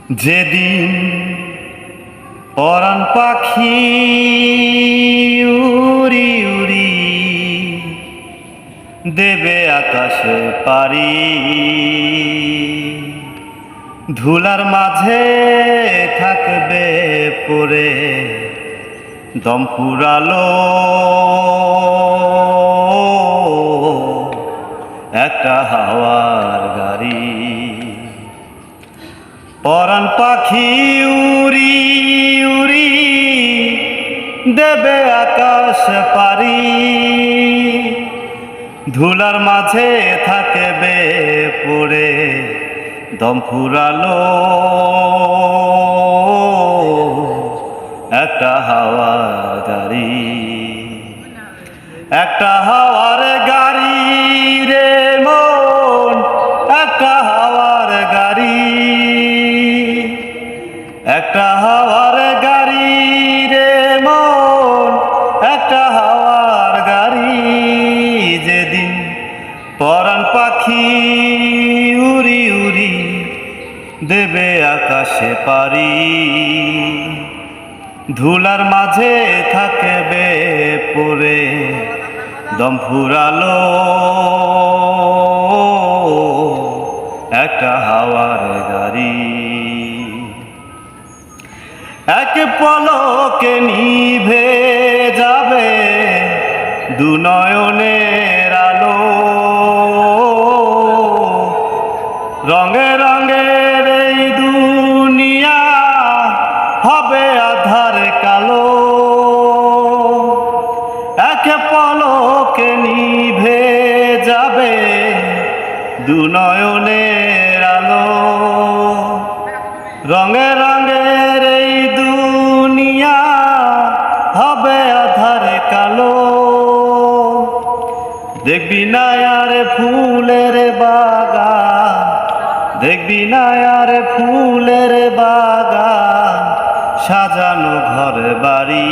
যেদিন পরাণ পাখি উড়ি উড়ি দেবে আকাশে পারি, ধুলার মাঝে থাকবে পড়ে দম ফুরালো একটা হাওয়ার গাড়ি। পরাণ পাখি উড়ি উড়ি দেবে আকাশ পারি, ধুলার মাঝে থাকবে পড়ে দম ফুরালো একটা হাওয়ার গাড়ি। একটা হাওয়ার গাড়ি রে মন, একটা হাওয়ার গাড়ি, একটা হাওয়ার গাড়ি রে মন, একটা হাওয়ার গাড়ি। যেদিন পরাণ পাখি উড়ি উড়ি দেবে আকাশে পারি, ধুলার মাঝে থাকবে পড়ে দম ফুরালো একটা হাওয়ার গাড়ি। এক পলকে নিভে যাবে দু নয়নের আলো, রঙে রঙের এই দুনিয়া হবে আধার কালো। এক পলকে নিভে যাবে দু নয়নের আলো, রঙে রঙের এই দুনিয়া হবে আধার কালো। দেখবি না আর ফুলের বাগান, দেখবি না আর ফুলের বাগান, সাজানো ঘর বাড়ি,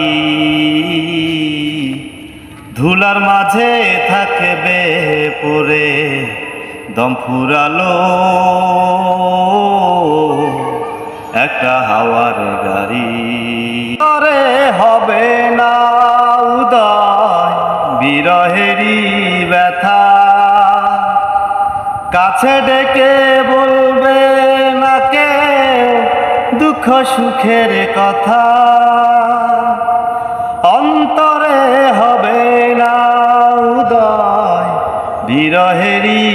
ধুলার মাঝে থাকবে পড়ে দম ফুরালো একটা হাওয়ার গাড়ি। তরে হবে না উদয় বিরহেরই ব্যথা, কাছে ডেকে বলবে না কেউ দুঃখ সুখের কথা। অন্তরে হবে না উদয় বিরহেরই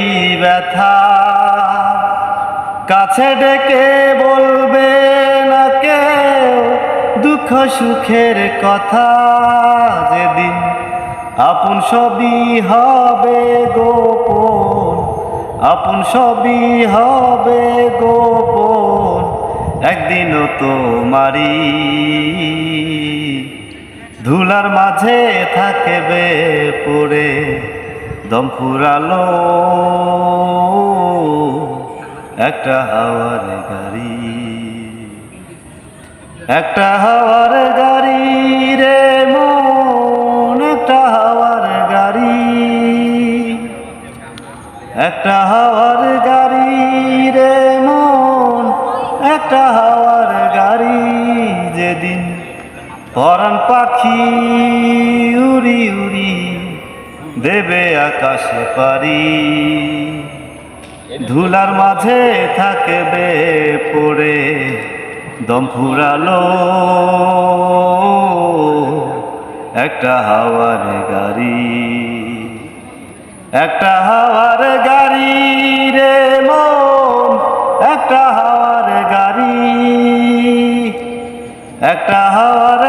ব্যথা, কাছে ডেকে বলবে না কেউ দুঃখ সুখের কথা। যেদিন আপন সবই হবে গোপন, আপন সবই হবে গোপন, একদিনও তোমারই, ধুলার মাঝে থাকবে পড়ে দম ফুরালো একটা হাওয়ার গাড়ি। একটা হাওয়ার গাড়ি রে মন, একটা হাওয়ার গাড়ি, একটা হাওয়ার গাড়ি রে মন, একটা হাওয়ার গাড়ি। যেদিন পরাণ পাখি উড়ি উড়ি দেবে আকাশে পারি, ধুলার মাঝে থাকবে পড়ে দম ফুরালো একটা হাওয়ার গাড়ি। একটা হাওয়ার গাড়ি রে মন, একটা হাওয়ার গাড়ি, একটা হাওয়ার